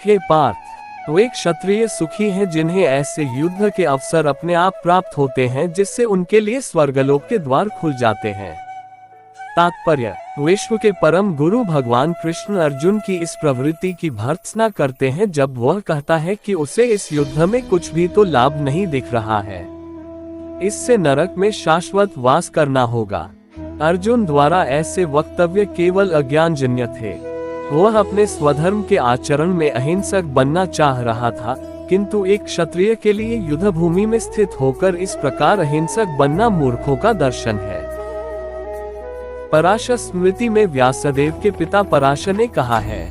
हे पार्थ, वे क्षत्रिय सुखी हैं जिन्हें ऐसे युद्ध के अवसर अपने आप प्राप्त होते हैं जिससे उनके लिए स्वर्गलोक के द्वार खुल जाते हैं। तात्पर्य: विश्व के परम गुरु भगवान कृष्ण अर्जुन की इस प्रवृत्ति की भर्त्सना करते हैं जब वह कहता है कि उसे इस युद्ध में कुछ भी तो लाभ नहीं दिख रहा है, इससे नरक में शाश्वत वास करना होगा। अर्जुन द्वारा ऐसे वक्तव्य केवल अज्ञानजन्य थे। वह अपने स्वधर्म के आचरण में अहिंसक बनना चाह रहा था, किंतु एक क्षत्रिय के लिए युद्ध भूमि में स्थित होकर इस प्रकार अहिंसक बनना मूर्खों का दर्शन है। पराशर स्मृति में व्यासदेव के पिता पराशर ने कहा है,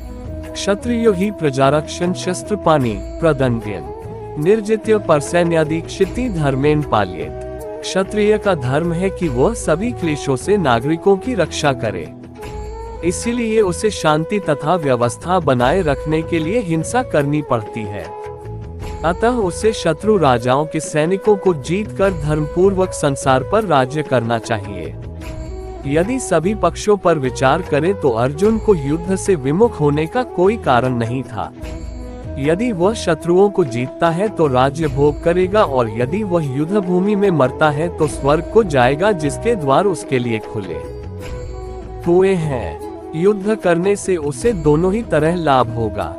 क्षत्रियो ही प्रजारक्षण शस्त्र पानी प्रदंड्यन निर्जित्य परसैन्यादि क्षिति धर्मेण पाल्येत। क्षत्रिय का धर्म है कि वह सभी क्लेशों से नागरिकों की रक्षा करे, इसीलिए उसे शांति तथा व्यवस्था बनाए रखने के लिए हिंसा करनी पड़ती है। अतः उसे शत्रु राजाओं के सैनिकों को जीतकर धर्मपूर्वक संसार पर राज्य करना चाहिए। यदि सभी पक्षों पर विचार करें तो अर्जुन को युद्ध से विमुख होने का कोई कारण नहीं था। यदि वह शत्रुओं को जीतता है तो राज्य भोग करेगा, और यदि वह युद्ध भूमि में मरता है तो स्वर्ग को जाएगा जिसके द्वार उसके लिए खुले हुए हैं। युद्ध करने से उसे दोनों ही तरह लाभ होगा,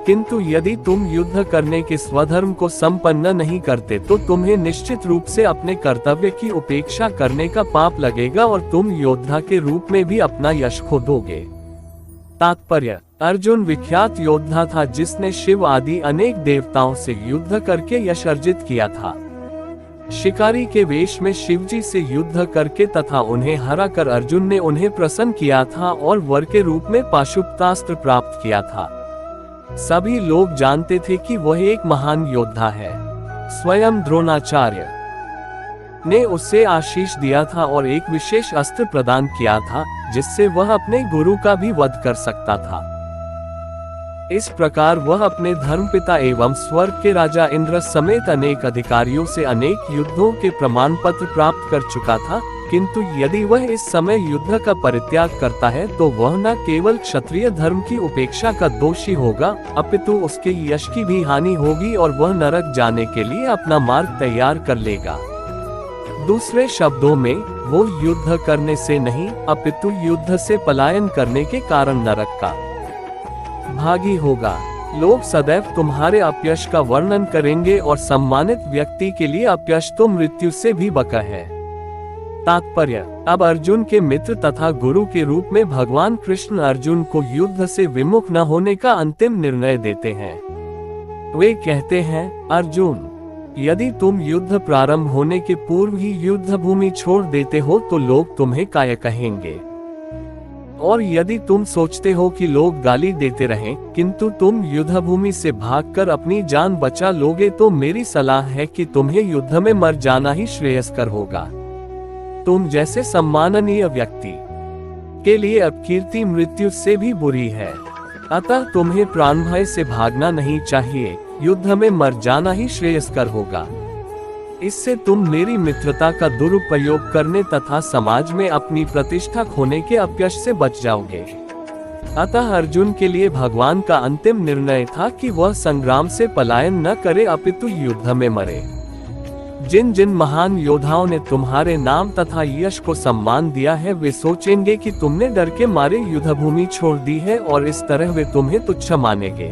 किंतु यदि तुम युद्ध करने के स्वधर्म को संपन्न नहीं करते तो तुम्हें निश्चित रूप से अपने कर्तव्य की उपेक्षा करने का पाप लगेगा और तुम योद्धा के रूप में भी अपना यश खो दोगे। तात्पर्य: अर्जुन विख्यात योद्धा था जिसने शिव आदि अनेक देवताओं से युद्ध करके यश अर्जित किया था। शिकारी के वेश में शिवजी से युद्ध करके तथा उन्हें हरा कर अर्जुन ने उन्हें प्रसन्न किया था और वर के रूप में पाशुपतास्त्र प्राप्त किया था। सभी लोग जानते थे कि वह एक महान योद्धा है। स्वयं द्रोणाचार्य ने उसे आशीष दिया था और एक विशेष अस्त्र प्रदान किया था जिससे वह अपने गुरु का भी वध कर सकता था। इस प्रकार वह अपने धर्मपिता एवं स्वर्ग के राजा इंद्र समेत अनेक अधिकारियों से अनेक युद्धों के प्रमाण पत्र प्राप्त कर चुका था, किंतु यदि वह इस समय युद्ध का परित्याग करता है तो वह न केवल क्षत्रिय धर्म की उपेक्षा का दोषी होगा, अपितु उसके यश की भी हानि होगी और वह नरक जाने के लिए अपना मार्ग तैयार कर लेगा। दूसरे शब्दों में, वो युद्ध करने से नहीं अपितु युद्ध से पलायन करने के कारण नरक का भागी होगा। लोग सदैव तुम्हारे अपयश का वर्णन करेंगे और सम्मानित व्यक्ति के लिए अपयश तो मृत्यु से भी बका है। तात्पर्य: अब अर्जुन के मित्र तथा गुरु के रूप में भगवान कृष्ण अर्जुन को युद्ध से विमुख न होने का अंतिम निर्णय देते हैं। वे कहते हैं, अर्जुन, यदि तुम युद्ध प्रारंभ होने के पूर्व ही युद्ध भूमि छोड़ देते हो तो लोग तुम्हें काय कहेंगे, और यदि तुम सोचते हो कि लोग गाली देते रहें किंतु तुम युद्ध भूमि से भागकर अपनी जान बचा लोगे तो मेरी सलाह है कि तुम्हें युद्ध में मर जाना ही श्रेयस्कर होगा। तुम जैसे सम्माननीय व्यक्ति के लिए अपकीर्ति मृत्यु से भी बुरी है, अतः तुम्हें प्राण भय से भागना नहीं चाहिए, युद्ध में मर जाना ही श्रेयस्कर होगा। इससे तुम मेरी मित्रता का दुरुपयोग करने तथा समाज में अपनी प्रतिष्ठा खोने के अपयश से बच जाओगे। अतः अर्जुन के लिए भगवान का अंतिम निर्णय था कि वह संग्राम से पलायन न करे अपितु युद्ध में मरे। जिन जिन महान योद्धाओं ने तुम्हारे नाम तथा यश को सम्मान दिया है वे सोचेंगे कि तुमने डर के मारे युद्ध भूमि छोड़ दी है और इस तरह वे तुम्हें तुच्छ मानेंगे।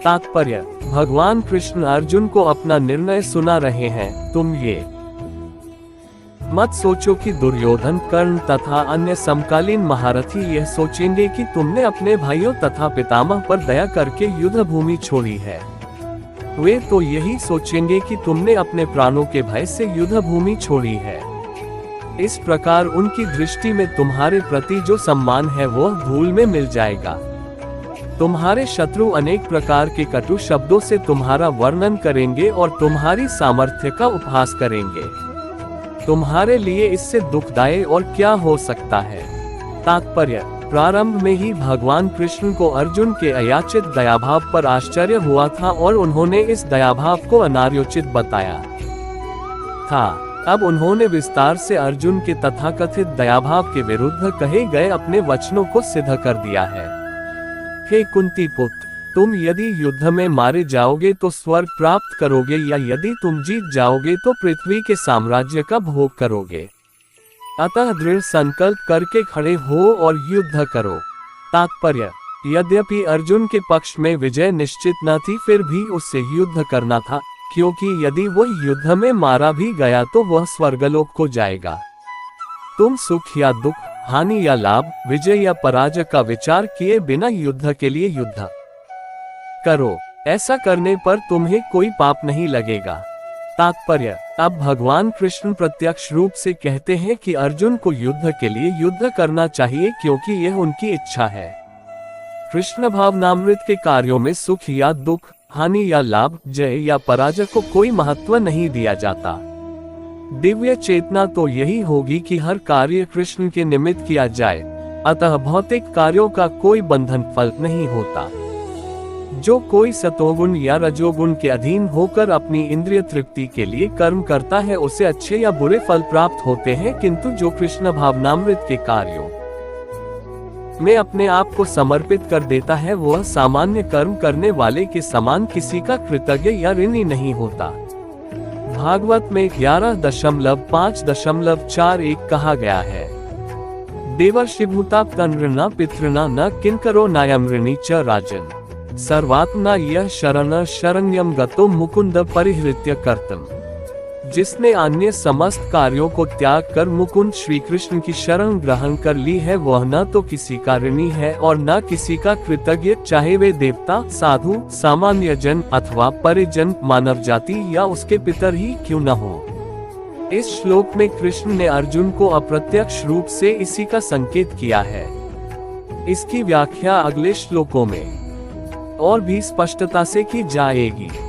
तात्पर्य: भगवान कृष्ण अर्जुन को अपना निर्णय सुना रहे हैं, तुम ये मत सोचो कि दुर्योधन, कर्ण तथा अन्य समकालीन महारथी यह सोचेंगे कि तुमने अपने भाइयों तथा पितामह पर दया करके युद्ध भूमि छोड़ी है। वे तो यही सोचेंगे कि तुमने अपने प्राणों के भय से युद्ध भूमि छोड़ी है। इस प्रकार उनकी दृष्टि में तुम्हारे प्रति जो सम्मान है वह धूल में मिल जाएगा। तुम्हारे शत्रु अनेक प्रकार के कटु शब्दों से तुम्हारा वर्णन करेंगे और तुम्हारी सामर्थ्य का उपहास करेंगे। तुम्हारे लिए इससे दुखदायी और क्या हो सकता है। तात्पर्य: प्रारंभ में ही भगवान कृष्ण को अर्जुन के अयाचित दयाभाव पर आश्चर्य हुआ था और उन्होंने इस दयाभाव को अनार्योचित बताया था। अब उन्होंने विस्तार से अर्जुन के तथाकथित दयाभाव के विरुद्ध कहे गए अपने वचनों को सिद्ध कर दिया है। हे कुंती पुत्र, तुम यदि युद्ध में मारे जाओगे तो स्वर्ग प्राप्त करोगे, या यदि तुम जीत जाओगे तो पृथ्वी के साम्राज्य का भोग करोगे। अतः दृढ़ संकल्प करके खड़े हो और युद्ध करो। तात्पर्य: यद्यपि अर्जुन के पक्ष में विजय निश्चित न थी, फिर भी उससे युद्ध करना था, क्योंकि यदि वह युद्ध में मारा भी गया तो वह स्वर्गलोक को जाएगा। तुम सुख या दुख, हानि या लाभ, विजय या पराजय का विचार किए बिना युद्ध के लिए युद्ध करो। ऐसा करने पर तुम्हें कोई पाप नहीं लगेगा। तात्पर्य: अब भगवान कृष्ण प्रत्यक्ष रूप से कहते हैं कि अर्जुन को युद्ध के लिए युद्ध करना चाहिए, क्योंकि यह उनकी इच्छा है। कृष्ण भावनामृत के कार्यों में सुख या दुख, हानि या लाभ, जय या पराजय को कोई महत्व नहीं दिया जाता। दिव्य चेतना तो यही होगी कि हर कार्य कृष्ण के निमित्त किया जाए, अतः भौतिक कार्यों का कोई बंधन फल नहीं होता। जो कोई सतोगुण या रजोगुण के अधीन होकर अपनी इंद्रिय तृप्ति के लिए कर्म करता है, उसे अच्छे या बुरे फल प्राप्त होते हैं, किंतु जो कृष्ण भावनामृत के कार्यों में अपने आप को समर्पित कर देता है, वह सामान्य कर्म करने वाले के समान किसी का कृतज्ञ या ऋणी नहीं होता। भागवत में 11.5.41 कहा गया है, देवर्षिभूता तन्ऋणा पितृणा न किंकरो नायम ऋणी च राजन, सर्वात्मना यह शरण शरण्यम गतो मुकुंद परिहृत्य कर्तम। जिसने अन्य समस्त कार्यों को त्याग कर मुकुंद श्री कृष्ण की शरण ग्रहण कर ली है, वह न तो किसी का ऋणी है और न किसी का कृतज्ञ, चाहे वे देवता, साधु, सामान्य जन अथवा परिजन, मानव जाति या उसके पितर ही क्यों न हो। इस श्लोक में कृष्ण ने अर्जुन को अप्रत्यक्ष रूप से इसी का संकेत किया है। इसकी व्याख्या अगले श्लोकों में और भी स्पष्टता से की जाएगी।